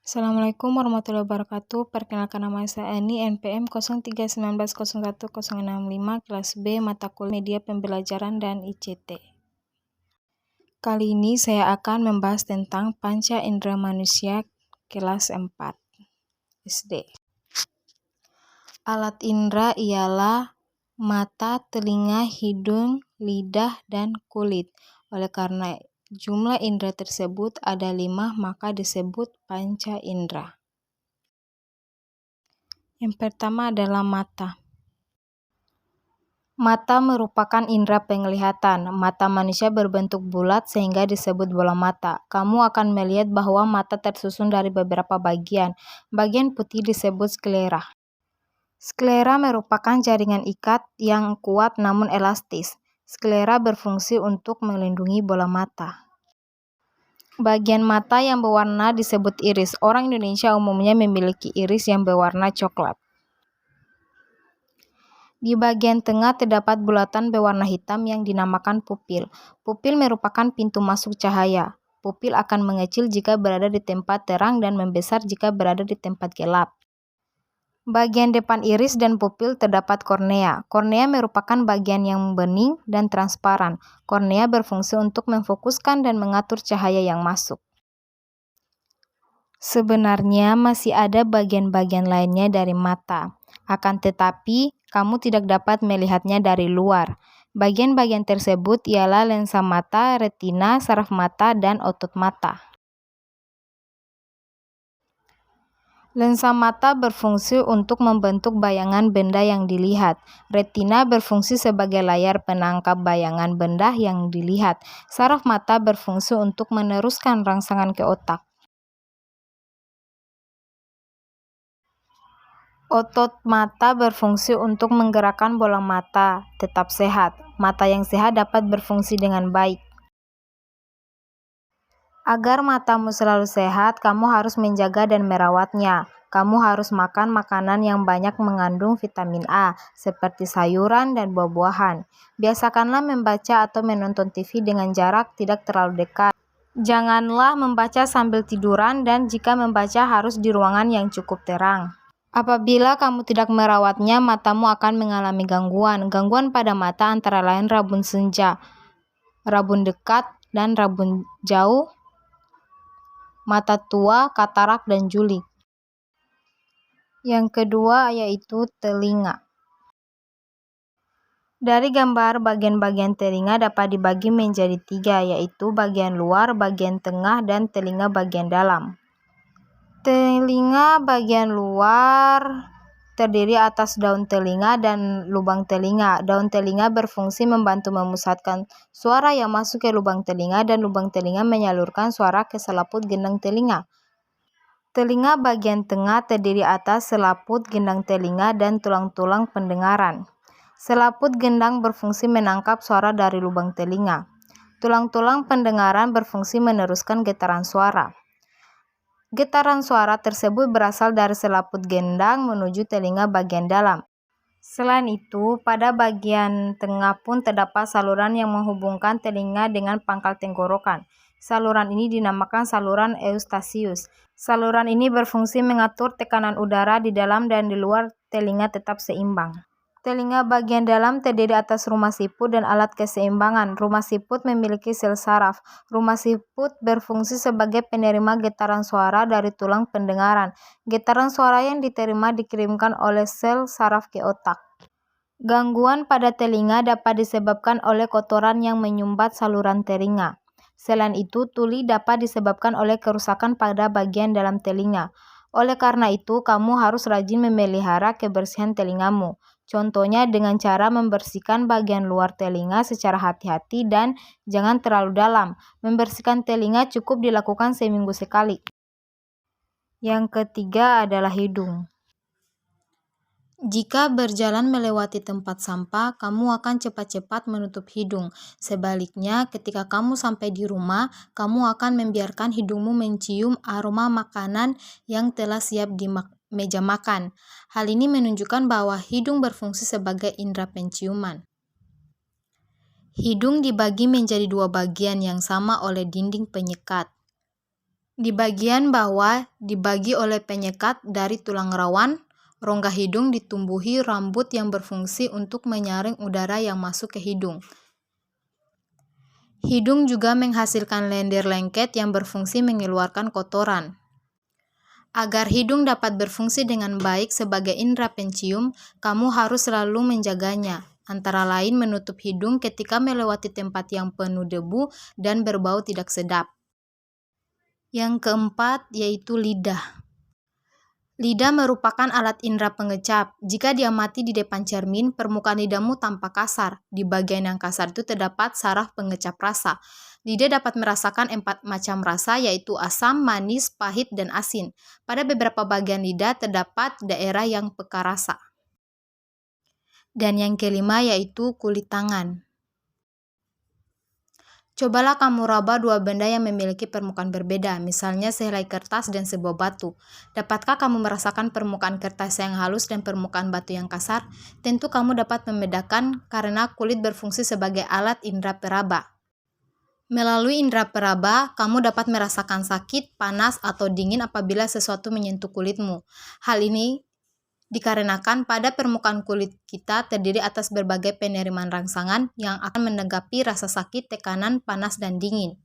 Assalamualaikum warahmatullahi wabarakatuh. Perkenalkan nama saya Eni, NPM 0319011065, kelas B, mata kuliah Media Pembelajaran dan ICT. Kali ini saya akan membahas tentang panca indera manusia kelas 4 SD. Alat indera ialah mata, telinga, hidung, lidah, dan kulit. Oleh karena jumlah indera tersebut ada 5, maka disebut panca indera. Yang pertama adalah mata. Mata merupakan indera penglihatan. Mata manusia berbentuk bulat sehingga disebut bola mata. Kamu akan melihat bahwa mata tersusun dari beberapa bagian. Bagian putih disebut sklera. Sklera merupakan jaringan ikat yang kuat namun elastis. Sklera berfungsi untuk melindungi bola mata. Bagian mata yang berwarna disebut iris. Orang Indonesia umumnya memiliki iris yang berwarna coklat. Di bagian tengah terdapat bulatan berwarna hitam yang dinamakan pupil. Pupil merupakan pintu masuk cahaya. Pupil akan mengecil jika berada di tempat terang dan membesar jika berada di tempat gelap. Bagian depan iris dan pupil terdapat kornea. Kornea merupakan bagian yang bening dan transparan. Kornea berfungsi untuk memfokuskan dan mengatur cahaya yang masuk. Sebenarnya masih ada bagian-bagian lainnya dari mata. Akan tetapi, kamu tidak dapat melihatnya dari luar. Bagian-bagian tersebut ialah lensa mata, retina, saraf mata, dan otot mata. Lensa mata berfungsi untuk membentuk bayangan benda yang dilihat. Retina berfungsi sebagai layar penangkap bayangan benda yang dilihat. Saraf mata berfungsi untuk meneruskan rangsangan ke otak. Otot mata berfungsi untuk menggerakkan bola mata tetap sehat. Mata yang sehat dapat berfungsi dengan baik. Agar matamu selalu sehat, kamu harus menjaga dan merawatnya. Kamu harus makan makanan yang banyak mengandung vitamin A, seperti sayuran dan buah-buahan. Biasakanlah membaca atau menonton TV dengan jarak tidak terlalu dekat. Janganlah membaca sambil tiduran dan jika membaca harus di ruangan yang cukup terang. Apabila kamu tidak merawatnya, matamu akan mengalami gangguan. Gangguan pada mata antara lain rabun senja, rabun dekat, dan rabun jauh, mata tua, katarak, dan juli. Yang kedua yaitu telinga. Dari gambar, bagian-bagian telinga dapat dibagi menjadi 3, yaitu bagian luar, bagian tengah, dan telinga bagian dalam. Telinga bagian luar terdiri atas daun telinga dan lubang telinga. Daun telinga berfungsi membantu memusatkan suara yang masuk ke lubang telinga dan lubang telinga menyalurkan suara ke selaput gendang telinga. Telinga bagian tengah terdiri atas selaput gendang telinga dan tulang-tulang pendengaran. Selaput gendang berfungsi menangkap suara dari lubang telinga. Tulang-tulang pendengaran berfungsi meneruskan getaran suara. Getaran suara tersebut berasal dari selaput gendang menuju telinga bagian dalam. Selain itu, pada bagian tengah pun terdapat saluran yang menghubungkan telinga dengan pangkal tenggorokan. Saluran ini dinamakan saluran eustasius. Saluran ini berfungsi mengatur tekanan udara di dalam dan di luar telinga tetap seimbang. Telinga bagian dalam terdiri atas rumah siput dan alat keseimbangan. Rumah siput memiliki sel saraf. Rumah siput berfungsi sebagai penerima getaran suara dari tulang pendengaran. Getaran suara yang diterima dikirimkan oleh sel saraf ke otak. Gangguan pada telinga dapat disebabkan oleh kotoran yang menyumbat saluran telinga. Selain itu, tuli dapat disebabkan oleh kerusakan pada bagian dalam telinga. Oleh karena itu, kamu harus rajin memelihara kebersihan telingamu. Contohnya dengan cara membersihkan bagian luar telinga secara hati-hati dan jangan terlalu dalam. Membersihkan telinga cukup dilakukan seminggu sekali. Yang ketiga adalah hidung. Jika berjalan melewati tempat sampah, kamu akan cepat-cepat menutup hidung. Sebaliknya, ketika kamu sampai di rumah, kamu akan membiarkan hidungmu mencium aroma makanan yang telah siap di meja makan. Hal ini menunjukkan bahwa hidung berfungsi sebagai indera penciuman. Hidung dibagi menjadi 2 bagian yang sama oleh dinding penyekat. Di bagian bawah dibagi oleh penyekat dari tulang rawan. Rongga hidung ditumbuhi rambut yang berfungsi untuk menyaring udara yang masuk ke hidung. Hidung juga menghasilkan lendir lengket yang berfungsi mengeluarkan kotoran. Agar hidung dapat berfungsi dengan baik sebagai indera pencium, kamu harus selalu menjaganya, antara lain menutup hidung ketika melewati tempat yang penuh debu dan berbau tidak sedap. Yang keempat yaitu lidah. Lidah merupakan alat indera pengecap. Jika dia mati di depan cermin, permukaan lidahmu tampak kasar. Di bagian yang kasar itu terdapat saraf pengecap rasa. Lidah dapat merasakan 4 macam rasa, yaitu asam, manis, pahit, dan asin. Pada beberapa bagian lidah terdapat daerah yang peka rasa. Dan yang kelima yaitu kulit tangan. Cobalah kamu raba 2 benda yang memiliki permukaan berbeda, misalnya sehelai kertas dan sebuah batu. Dapatkah kamu merasakan permukaan kertas yang halus dan permukaan batu yang kasar? Tentu kamu dapat membedakan karena kulit berfungsi sebagai alat indera peraba. Melalui indera peraba, kamu dapat merasakan sakit, panas, atau dingin apabila sesuatu menyentuh kulitmu. Hal ini dikarenakan pada permukaan kulit kita terdiri atas berbagai penerimaan rangsangan yang akan menanggapi rasa sakit, tekanan, panas, dan dingin.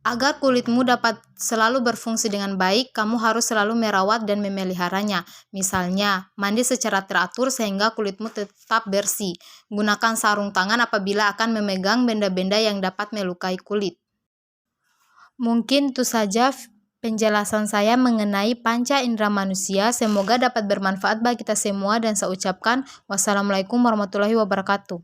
Agar kulitmu dapat selalu berfungsi dengan baik, kamu harus selalu merawat dan memeliharanya. Misalnya, mandi secara teratur sehingga kulitmu tetap bersih. Gunakan sarung tangan apabila akan memegang benda-benda yang dapat melukai kulit. Mungkin itu saja penjelasan saya mengenai panca indera manusia. Semoga dapat bermanfaat bagi kita semua dan saya ucapkan wassalamualaikum warahmatullahi wabarakatuh.